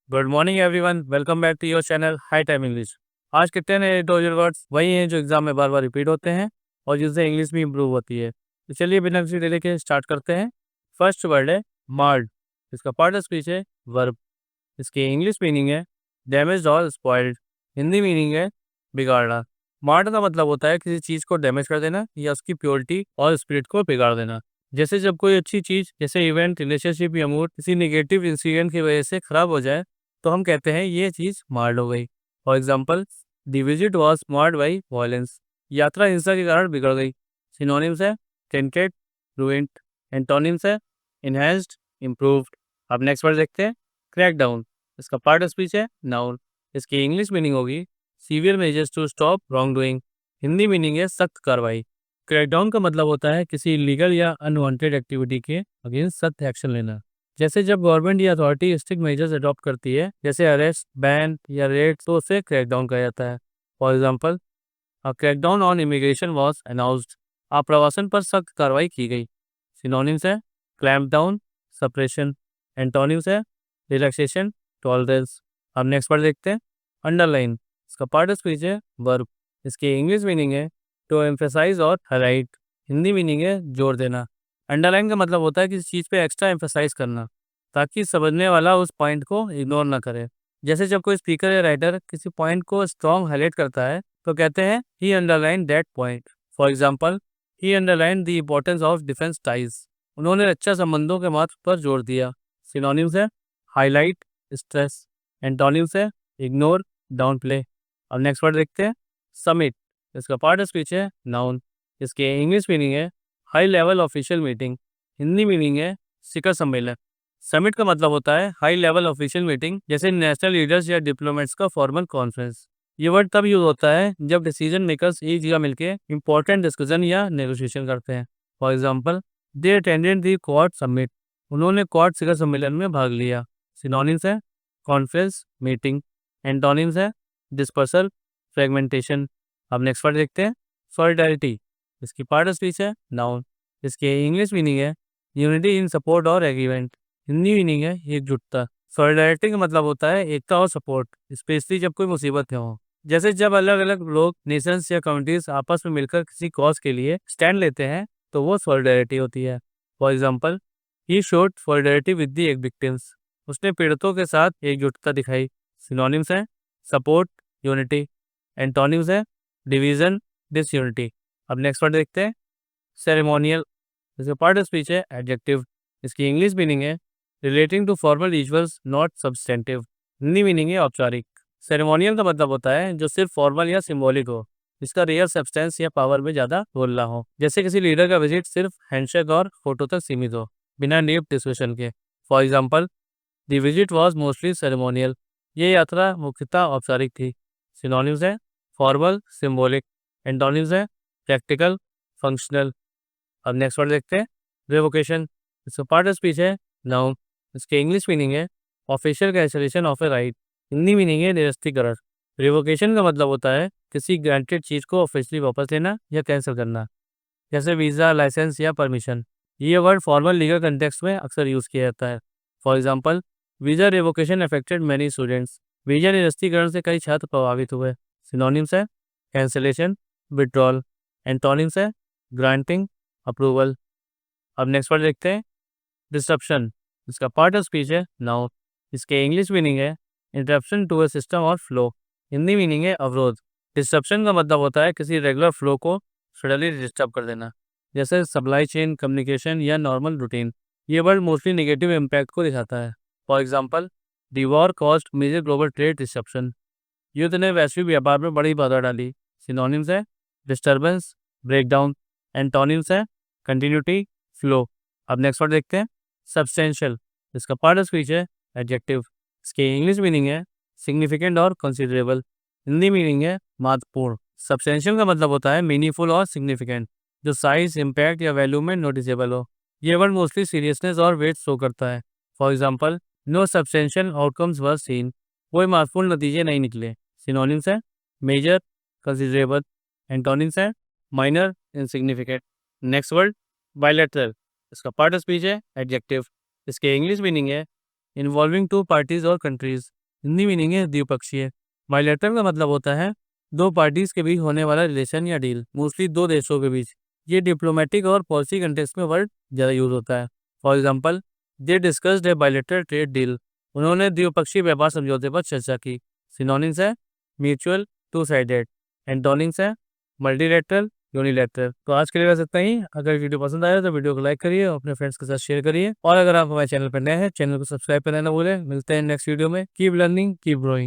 Good morning everyone, welcome back to your channel high time English. आज के 10 editorial words वही हैं जो एग्जाम में बार बार रिपीट होते हैं और जिससे इंग्लिश भी इंप्रूव होती है। तो चलिए बिना किसी डिले के स्टार्ट करते हैं। फर्स्ट वर्ड है मार्ड। इसका पार्ट ऑफ स्पीच है वर्ब। इसकी इंग्लिश मीनिंग है डैमेज्ड और स्पॉइल्ड। हिंदी मीनिंग है बिगाड़ना। मार्ड का मतलब होता है किसी चीज़ को डैमेज कर देना या उसकी प्योरिटी और स्पिरिट को बिगाड़ देना। जैसे जब कोई अच्छी चीज़ जैसे इवेंट, रिलेशनशिप या मूड किसी नेगेटिव इंसिडेंट की वजह से खराब हो जाए तो हम कहते हैं ये चीज़ मार्ड हो गई। For example, the visit was marred by violence. यात्रा हिंसा के कारण बिगड़ गई। सिनोनिम्स है टेंटेड, रूइंड। एंटोनिम्स है इनहेंस्ड, इम्प्रूव्ड। अब नेक्स्ट वर्ड देखते हैं क्रैकडाउन। इसका पार्ट ऑफ स्पीच है नाउन। इसकी इंग्लिश मीनिंग होगी severe measures to stop wrong doing. Hindi meaning है सख्त कार्रवाई। क्रैकडाउन का मतलब होता है किसी इलीगल या अनवांटेड एक्टिविटी के अगेंस्ट सख्त एक्शन लेना। जैसे जब गवर्नमेंट या अथॉरिटी स्ट्रिक्ट मेजर्स अडॉप्ट करती है जैसे अरेस्ट, बैन या रेड, तो उसे क्रैकडाउन कहा जाता है। For example, a crackdown on immigration was announced. आप्रवासन पर सख्त कार्रवाई की गई। सिनोनिम्स है क्लैम्प डाउन, सप्रेशन। एंटोनिम्स है रिलैक्सेशन, टॉलरेंस। अब नेक्स्ट वर्ड देखते हैं अंडरलाइन। इसका पार्ट ऑफ स्पीच है वर्ब। इसकी इंग्लिश मीनिंग है टू एम्फेसाइज और हाईलाइट। हिंदी मीनिंग है जोर देना। अंडरलाइन का मतलब होता है किसी चीज़ पे एक्स्ट्रा एम्फेसाइज करना ताकि समझने वाला उस पॉइंट को इग्नोर ना करे। जैसे जब कोई स्पीकर या राइटर किसी पॉइंट को स्ट्रॉन्ग हाईलाइट करता है तो कहते हैं he underline that point. For example, he underline the importance of defence ties. उन्होंने रक्षा संबंधों के महत्व पर जोर दिया। सिनोनिम्स है हाईलाइट, स्ट्रेस। एंटोनिम्स है इग्नोर, डाउन प्ले। अब नेक्स्ट वर्ड देखते हैं समिट। इसका पार्ट ऑफ स्पीच है नाउन। इसके इंग्लिश मीनिंग है high level official meeting. Hindi meaning है शिखर सम्मेलन। समिट का मतलब होता है हाई लेवल ऑफिशियल मीटिंग जैसे नेशनल लीडर्स या डिप्लोमेट्स का फॉर्मल कॉन्फ्रेंस। ये वर्ड तब यूज होता है जब डिसीजन मेकर्स एक जगह मिलकर इंपॉर्टेंट डिस्कशन या नेगोशिएशन करते हैं। For example, they attended the quad summit. उन्होंने क्वाड शिखर सम्मेलन में भाग लिया। सिनोनिम्स है कॉन्फ्रेंस, मीटिंग। एंटोनिम्स है डिस्पर्सल, फ्रेगमेंटेशन। अब नेक्स्ट वर्ड देखते हैं सॉलिडारिटी। इसकी पार्ट ऑफ स्पीच है नाउन। इसके इंग्लिश मीनिंग है यूनिटी इन सपोर्ट और एग्रीमेंट। हिंदी मीनिंग है एकजुटता। सॉलिडारिटी का मतलब होता है एकता और सपोर्ट, स्पेशली जब कोई मुसीबत हो। जैसे जब अलग अलग लोग, नेशंस या कम्युनिटीज आपस में मिलकर किसी कॉज के लिए स्टैंड लेते हैं तो वो सॉलिडारिटी होती है। For example, he showed solidarity with the victims. उसने पीड़ितों के साथ एकजुटता दिखाई। सिनोनिम्स है सपोर्ट, यूनिटी। एंटोनिम्स है डिवीजन, डिसयूनिटी। अब नेक्स्ट वर्ड देखते हैं सेरेमोनियल। इसका पार्ट ऑफ स्पीच है एडजेक्टिव। इसकी इंग्लिश मीनिंग है relating to formal rituals not substantive. Hindi meaning है औपचारिक। सेरेमोनियल का मतलब होता है जो सिर्फ फॉर्मल या सिंबॉलिक हो, इसका रियल सब्सटेंस या पावर में ज़्यादा रोल ना हो। जैसे किसी लीडर का विजिट सिर्फ हैंडशेक और फोटो तक सीमित हो, बिना डीप डिस्कशन के। For example, the visit was mostly ceremonial. ये यात्रा मुख्यतः औपचारिक थी। सिनोनिम्स है फॉर्मल, सिंबॉलिक। एंटोनिम्स है प्रैक्टिकल, फंक्शनल। अब नेक्स्ट वर्ड देखते हैं रिवोकेशन। इसका पार्ट ऑफ स्पीच है नाउन। इसके इंग्लिश मीनिंग है official cancellation of A right. Hindi meaning है निरस्तीकरण। रिवोकेशन का मतलब होता है किसी ग्रांटेड चीज़ को ऑफिशियली वापस लेना या कैंसिल करना, जैसे वीज़ा, लाइसेंस या परमिशन। ये वर्ड फॉर्मल लीगल कंटेक्स्ट में अक्सर यूज़ किया जाता है। For example, visa revocation affected many students. Visa निरस्तीकरण से कई छात्र प्रभावित हुए। सिनोनिम्स है कैंसिलेशन, विड्रॉल। एंटोनिम्स है ग्रांटिंग, अप्रूवल। अब नेक्स्ट वर्ड देखते हैं डिसरप्शन। इसका पार्ट ऑफ स्पीच है नाउन। इसके इंग्लिश मीनिंग है इंटरप्शन टू अ सिस्टम और फ्लो। हिंदी मीनिंग है अवरोध। डिसरप्शन का मतलब होता है किसी रेगुलर फ्लो को सडनली डिस्टर्ब कर देना, जैसे सप्लाई चेन, कम्युनिकेशन या नॉर्मल रूटीन। ये वर्ड मोस्टली नेगेटिव इम्पैक्ट को दिखाता है। For example, the war caused major global trade disruption. युद्ध ने वैश्विक व्यापार में बड़ी बाधा डाली। सिनोनिम्स है डिस्टर्बेंस, ब्रेकडाउन। एंटोनिम्स है कंटिन्यूटी, फ्लो। अब नेक्स्ट वर्ड देखते हैं सब्सटेंशियल। इसका पार्ट ऑफ स्पीच है एडजेक्टिव। इसके इंग्लिश मीनिंग है सिग्निफिकेंट और कंसिडरेबल। हिंदी मीनिंग है महत्वपूर्ण। सब्सटेंशियल का मतलब होता है मीनिंगफुल और सिग्निफिकेंट, जो साइज, इम्पैक्ट या वैल्यू में नोटिसेबल हो। ये वर्ड मोस्टली सीरियसनेस और वेट शो करता है। For example, no substantial outcomes were seen. कोई महत्वपूर्ण नतीजे नहीं निकले। सिनोनिम्स है मेजर, कंसिडरेबल। एंटोनिम्स है minor, insignificant. Next word bilateral. इसका पार्ट ऑफ स्पीच है एडजेक्टिव। इसके इंग्लिश मीनिंग है इन्वॉल्विंग टू पार्टीज और कंट्रीज, हिंदी मीनिंग है द्विपक्षीय। बायलैटरल का मतलब होता है दो पार्टीज के बीच होने वाला रिलेशन या डील, मोस्टली दो देशों के बीच। ये डिप्लोमेटिक और पॉलिसी कंटेक्स्ट में वर्ड ज़्यादा यूज होता है। For example, they discussed A bilateral trade deal, उन्होंने द्विपक्षीय व्यापार समझौते पर चर्चा की। सिनोनिम्स है म्यूचुअल, टू साइडेड। एंटोनिम्स है मल्टीलेटरल, यूनिलेटरल। तो आज के लिए बस इतना ही। अगर वीडियो पसंद आया तो वीडियो को लाइक करिए और अपने फ्रेंड्स के साथ शेयर करिए। और अगर आप हमारे चैनल पर नए हैं, चैनल को सब्सक्राइब करना ना भूलें। मिलते हैं नेक्स्ट वीडियो में। Keep learning, keep growing.